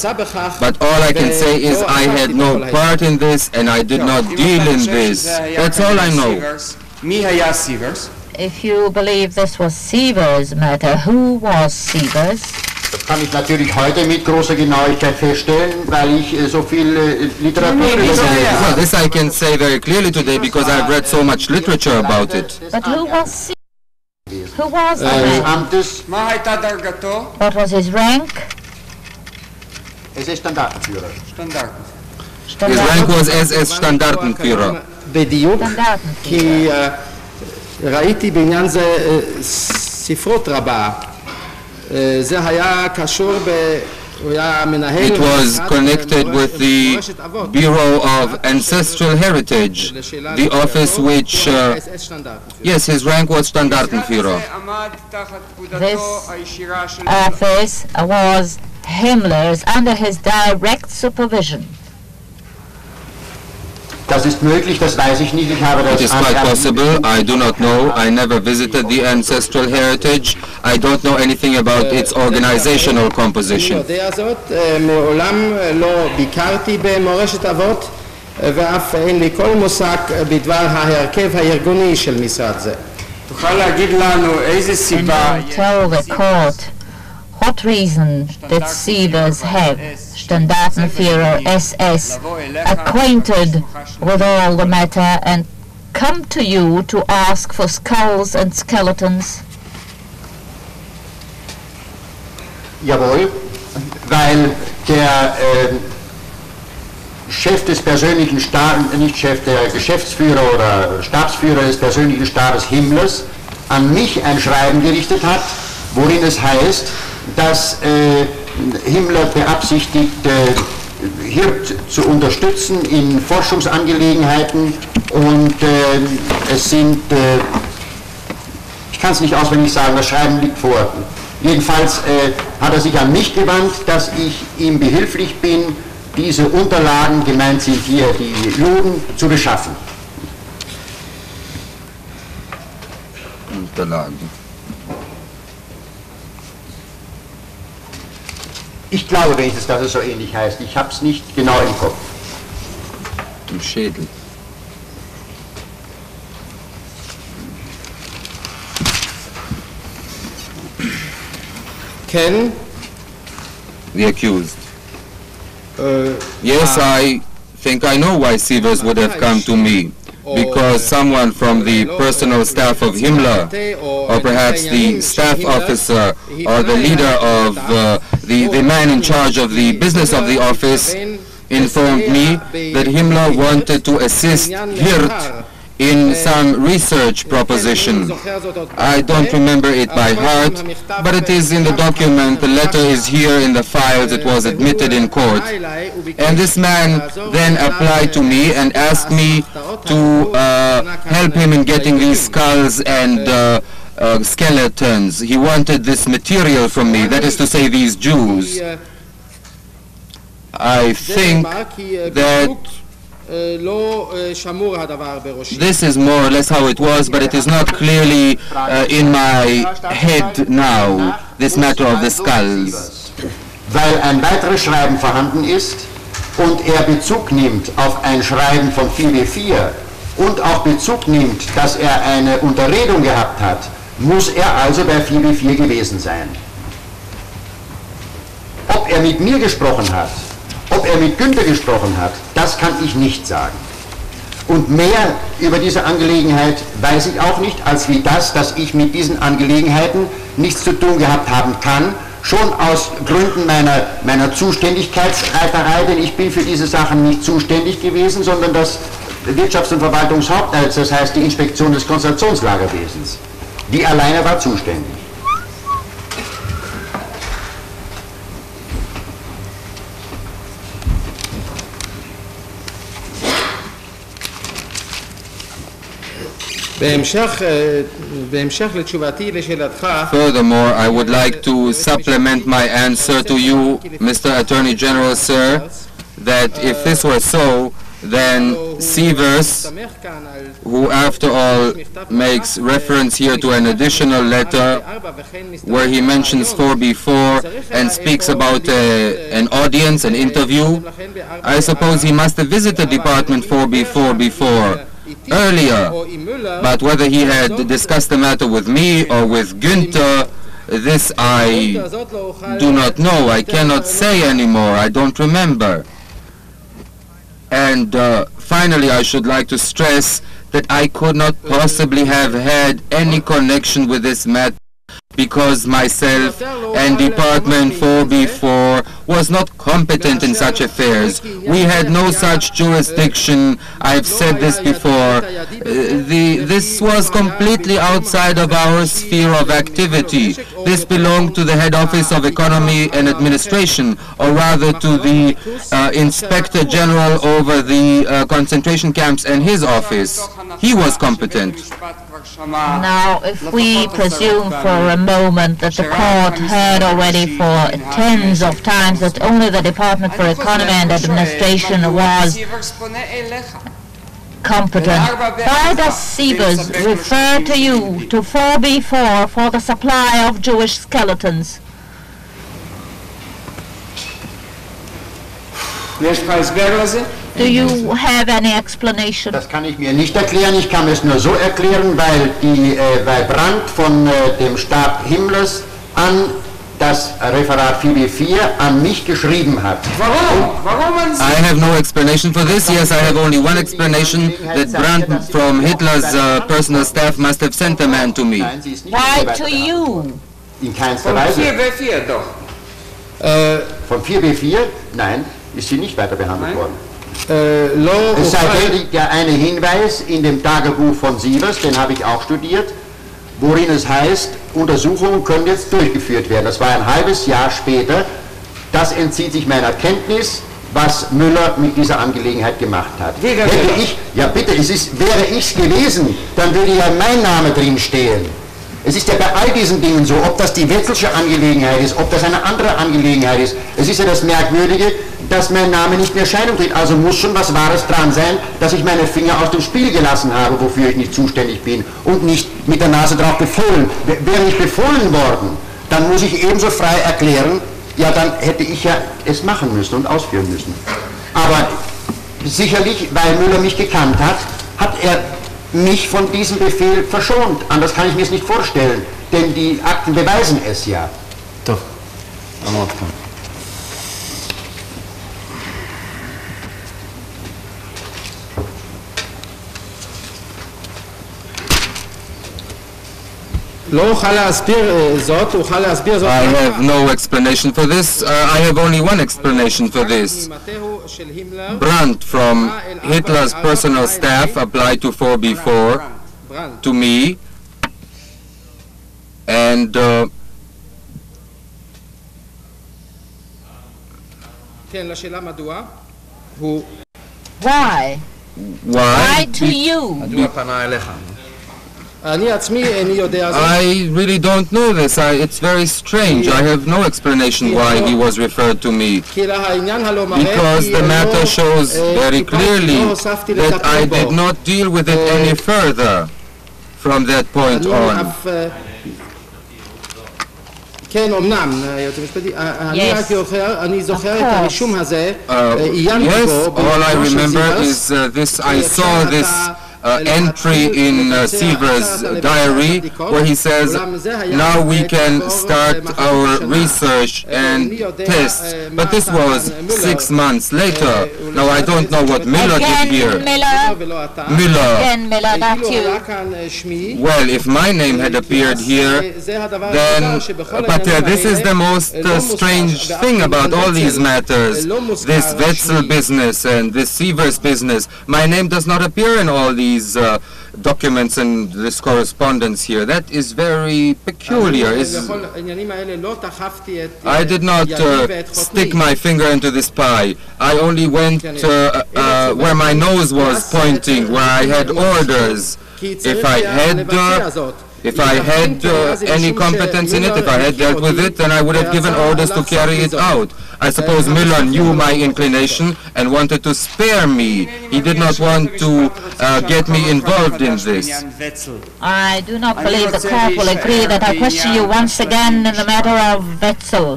But all I can say is I had no part in this and I did not deal in this. That's all I know. מי היה סיברס? If you believe this was Sievers' matter, who was Sievers? Das kann ich natürlich heute mit großer Genauigkeit feststellen, weil ich so viel Literatur gelesen habe. Well, this I can say very clearly today because I've read so much literature about it. But who was Sievers? Who was the Des man? Amtes, מה הייתה דרגתו? What was his rank? SS-Standartenführer. סטנדרט. His rank was SS Standartenführer. בדיוק, Standarten. כי ראיתי בעניין זה ספרות רבה. זה היה קשור הוא היה מנהל... It was connected with the Bureau of Ancestral Heritage, the office which, yes, his rank was Standartenführer. This office was Himmler's under his direct supervision. Das ist möglich, das weiß ich nicht. Ich habe It is das quite possible. I do not know. I never visited the Ancestral Heritage. I don't know anything about its organizational composition. אני יודע זאת, מעולם לא ביקרתי במורשת אבות, ואף אין לי כל מושג בדבר ההרכב הארגוני של משרד זה. תוכל להגיד לנו איזה סיבה... And tell the court what reason did Sievers have, Standartenführer SS, acquainted with all the matter and come to you to ask for skulls and skeletons? Jawohl, weil der Chef des persönlichen Stabs, nicht Chef, der Geschäftsführer oder Stabsführer des persönlichen Stabes Himmlers an mich ein Schreiben gerichtet hat, worin es heißt, dass Himmler beabsichtigt, Hirt zu unterstützen in Forschungsangelegenheiten und es sind, ich kann es nicht auswendig sagen, das Schreiben liegt vor. Jedenfalls hat er sich an mich gewandt, dass ich ihm behilflich bin, diese Unterlagen, gemeint sind hier die Juden, zu beschaffen. Unterlagen. Ich glaube wenigstens, dass es so ähnlich heißt. Ich habe es nicht genau im Kopf. Im Schädel. כן, The accused. Yes, I think I know why Sievers would have come to me. Because someone from the personal staff of Himmler, or perhaps the staff officer, or the leader of the man in charge of the business of the office, informed me that Himmler wanted to assist Hirt in some research proposition. I don't remember it by heart, but it is in the document. The letter is here in the files. It was admitted in court. And this man then applied to me and asked me to help him in getting these skulls and skeletons. He wanted this material from me, that is to say, these Jews. I think that this is more or less how it was, but it is not clearly in my head now, this matter of the skulls. Weil ein weiteres Schreiben vorhanden ist und er Bezug nimmt auf ein Schreiben von 4b4 und auch Bezug nimmt, dass er eine Unterredung gehabt hat, muss er also bei 4b4 gewesen sein. Ob er mit mir gesprochen hat, ob er mit Günther gesprochen hat, das kann ich nicht sagen. Und mehr über diese Angelegenheit weiß ich auch nicht, als wie das, dass ich mit diesen Angelegenheiten nichts zu tun gehabt haben kann, schon aus Gründen meiner Zuständigkeitsstreiterei, denn ich bin für diese Sachen nicht zuständig gewesen, sondern das Wirtschafts- und Verwaltungshauptamts, das heißt die Inspektion des Konzentrationslagerwesens, die alleine war zuständig. Furthermore, I would like to supplement my answer to you, Mr. Attorney General, sir, that if this were so, then Sievers, who after all makes reference here to an additional letter where he mentions 4b4 and speaks about an audience, an interview, I suppose he must have visited Department 4b4 before, earlier, but whether he had discussed the matter with me or with Günther, this I do not know. I cannot say anymore. I don't remember. And finally, I should like to stress that I could not possibly have had any connection with this matter because myself and Department 4b4 was not competent in such affairs. We had no such jurisdiction. I've said this before. This was completely outside of our sphere of activity. This belonged to the head office of economy and administration, or rather to the inspector general over the concentration camps and his office. He was competent. Now, if we presume for a moment that the court heard already for tens of times that only the Department for Economy and Administration was competent, why does Sievers refer to you, to 4b4, for the supply of Jewish skeletons? Do you have any explanation? Das kann ich mir nicht erklären. Ich kann es nur so erklären, weil Brandt von dem Stab Himmlers an das Referat 4b4 an mich geschrieben hat. Warum? I have no explanation for this. Yes, I have only one explanation, that Brandt from Hitler's personal staff must have sent a man to me. Why to you? In keinster Weise. 4b4 doch. Von 4b4? Nein, ist sie nicht weiter behandelt worden. Es sei denn, der eine Hinweis in dem Tagebuch von Sievers, den habe ich auch studiert, worin es heißt, Untersuchungen können jetzt durchgeführt werden. Das war ein halbes Jahr später. Das entzieht sich meiner Kenntnis, was Müller mit dieser Angelegenheit gemacht hat. Hätte ich, ja bitte, wäre ich gewesen, dann würde ja mein Name drin stehen. Es ist ja bei all diesen Dingen so, ob das die Wetzelsche Angelegenheit ist, ob das eine andere Angelegenheit ist. Es ist ja das Merkwürdige, dass mein Name nicht in Erscheinung tritt. Also muss schon was Wahres dran sein, dass ich meine Finger aus dem Spiel gelassen habe, wofür ich nicht zuständig bin und nicht mit der Nase drauf befohlen. Wäre ich befohlen worden, dann muss ich ebenso frei erklären, ja, dann hätte ich ja es machen müssen und ausführen müssen. Aber sicherlich, weil Müller mich gekannt hat, hat er mich von diesem Befehl verschont. Anders kann ich mir es nicht vorstellen, denn die Akten beweisen es ja. Doch, לא אוכל להסביר זאת, אוכל להסביר זאת. I have no explanation for this. I have only one explanation for this. Brandt from Hitler's personal staff applied to 4B4 to me, and כן, לשאלה מדוע? Why? Why to you? מדוע פנה אליך? אני עצמי איני יודע זאת. I really don't know this. It's very strange. I have no explanation why he was referred to me. כי העניין הלא מראה Because the matter shows very clearly that I did not deal with it any further from that point on. כן, אמנם, היועץ המשפטי, אני זוכר את הרישום הזה, עיינתי בו. Yes, all I remember is this. I saw this entry in Siever's diary where he says, now we can start our research and tests. But this was 6 months later. Now I don't know what Miller did here. Miller. Not you. Well, if my name had appeared here, then, but this is the most strange thing about all these matters. This Wetzel business and this Siever's business. My name does not appear in all these documents and this correspondence here. That is very peculiar. I did not stick my finger into this pie. I only went where my nose was pointing, where I had orders. If I had any competence in it, if I had dealt with it, then I would have given orders to carry it out. I suppose Miller knew my inclination and wanted to spare me. He did not want to get me involved in this. I do not believe the court will agree that I question you once again in the matter of Wetzel.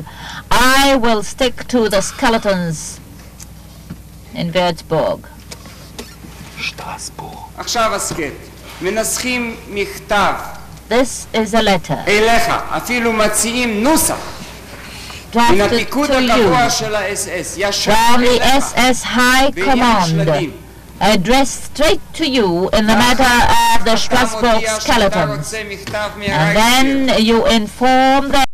I will stick to the skeletons in Würzburg. עכשיו הסכת, מנסחים מכתב This is a letter אליך, אפילו מציעים נוסח מן drafted הפיקוד to הקבוע you של ה-SS, ישר from the אליך, SS High בעניין Command, שלדים. addressed straight to you in the matter of the אתה Strasbourg מודיע שאתה skeletons. רוצה מכתב And מהרייכספיהרר. then you inform the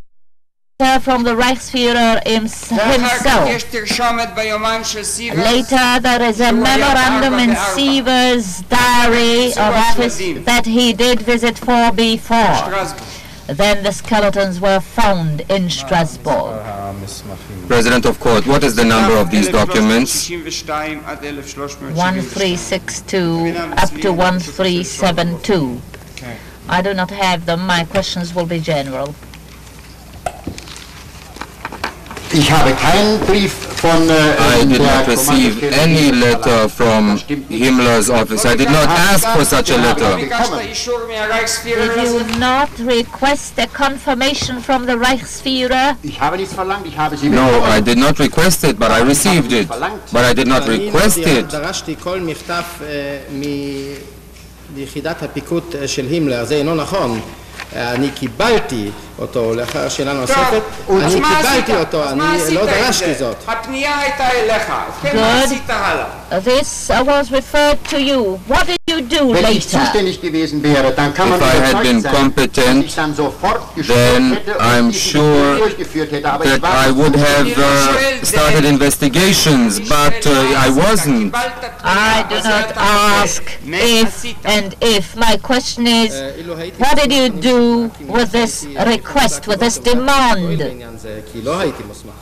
from the Reichsführer ואחר כך himself. יש תרשומת ביומן של סיברס. Later, there is a memorandum in Siever's diary of office that he did visit 4B4. שטרסבורג. Then the skeletons were found in Strasbourg. President of Court, what is the number of these documents? 1362 עד 1372. 1362 up to 1372. I do not have them. My questions will be general. Ich habe keinen Brief von I did not receive any letter from Himmler's office. I did not ask for such a letter. ביקשת אישור מהרייכספיהרר Did הזה? you not request a confirmation from the Reichsführer? Ich habe nichts verlangt, ich habe sie No, bekommen. I did not request it, but I received it. But I did not request it. דרשתי כל מכתב מיחידת הפיקוד של הימלר, זה אינו נכון. אני קיבלתי אותו לאחר שאלה נוספת, אני קיבלתי אותו, אני לא דרשתי זאת. הפנייה הייתה אליך, ובכן מה עשית הלאה? This was referred to you. What did you do Wenn ich later? zuständig gewesen wäre, dann kann man If I had überzeugt been sein, competent, dass ich dann sofort gestellt then hätte und I'm diesen sure Betrieb durchgeführt hätte. Aber ich that war I nicht would have zuständig. started investigations, but I wasn't. I do not ask if and if. My question is, what did you do with this request, with this demand? כי לא הייתי מוסמך.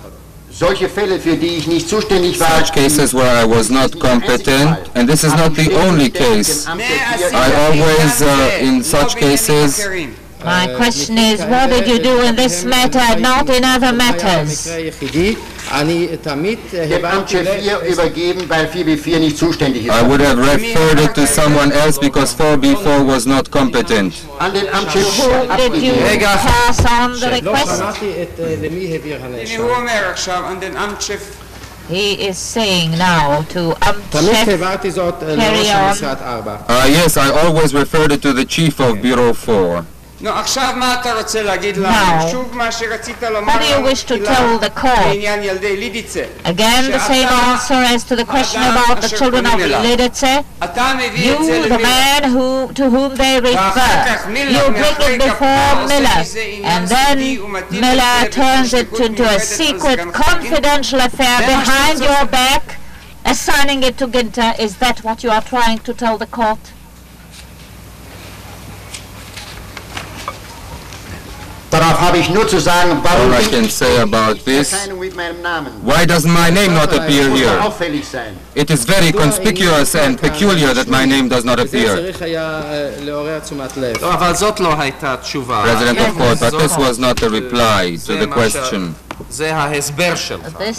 Solche Fälle, für die ich nicht zuständig war, Such cases where I was not competent, and this is not the only case. I always, in such cases, My question is, what did you do in this matter, not in other matters? אני תמיד dem Amtschef 4 übergeben, weil 4B4 nicht zuständig ist. I would have referred it to someone else because 4B4 was not competent. An den Amtschef Did you abgegeben. pass on the לא request? שמעתי למי העביר הנה הנאשם. הוא אומר עכשיו, an den Amtschef He is saying now to תמיד Amtchef. העברתי זאת לראש on. המשרד 4. Yes, I always referred it to the chief of Bureau 4. נו, עכשיו מה אתה רוצה להגיד לנו? שוב מה שרצית לומר לנו בעניין ילדי לידיצה. Again, the same answer as to the question about the children of Lidice. You, the man to whom they refer, you bring it before Miller, and then Miller turns it into a secret, confidential affair behind your back, assigning it to Günther. Is that what you are trying to tell the court? Darauf habe ich nur zu sagen, warum All I can say about this, why does my name not appear here? It is very conspicuous and peculiar that my name does not appear. President of Court, but this was not a reply to the question.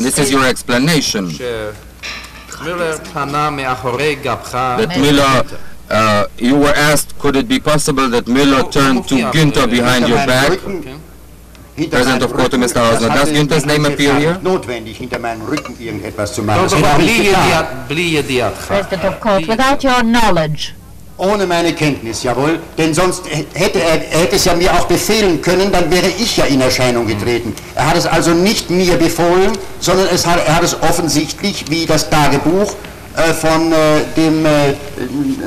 This is your explanation. That Miller, you were asked, could it be possible that Miller turned to Günther behind your back? President of Court, Mr. Hausner, does Günther's name appear here? President of Court, without your knowledge. Ohne meine Kenntnis, jawohl, denn sonst hätte er es ja mir auch befehlen können, dann wäre ich ja in Erscheinung getreten. Er hat es also nicht mir befohlen, sondern er hat es offensichtlich, wie das Tagebuch von dem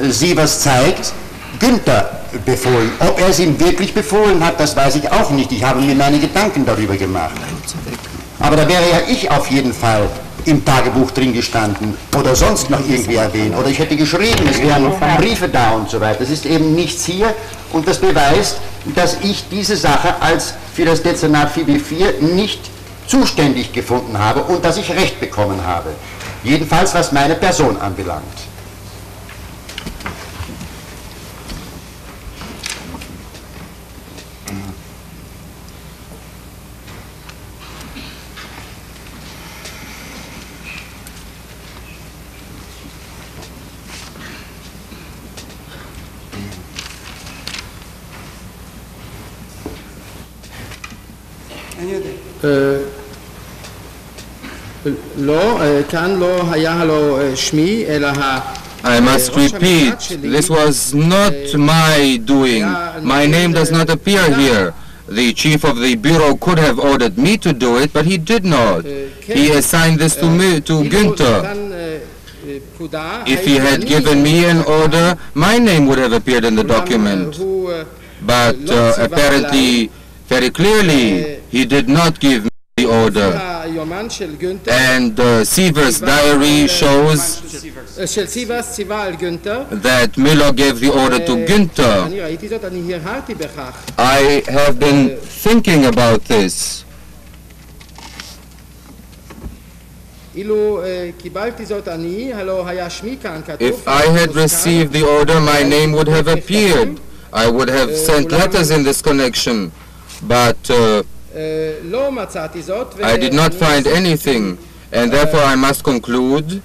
Sievers zeigt, Günther befohlen. Ob er es ihm wirklich befohlen hat, das weiß ich auch nicht. Ich habe mir meine Gedanken darüber gemacht. Aber da wäre ja ich auf jeden Fall im Tagebuch drin gestanden oder sonst noch irgendwie erwähnt. Oder ich hätte geschrieben, es wären Briefe da und so weiter. Das ist eben nichts hier und das beweist, dass ich diese Sache als für das Dezernat 4b4 nicht zuständig gefunden habe und dass ich Recht bekommen habe. Jedenfalls was meine Person anbelangt. לא, כאן לא היה לו שמי, אלא I must repeat, this was not my doing. My name does not appear here. The chief of the bureau could have ordered me to do it, but he did not. He assigned this to Günther. If he had given me an order, my name would have appeared in the document. But apparently, very clearly, he did not give me the order. And Sievers' diary shows that Miller gave the order to Günther. I have been thinking about this. If I had received the order, my name would have appeared. I would have sent letters in this connection, but I did not find anything, and therefore I must conclude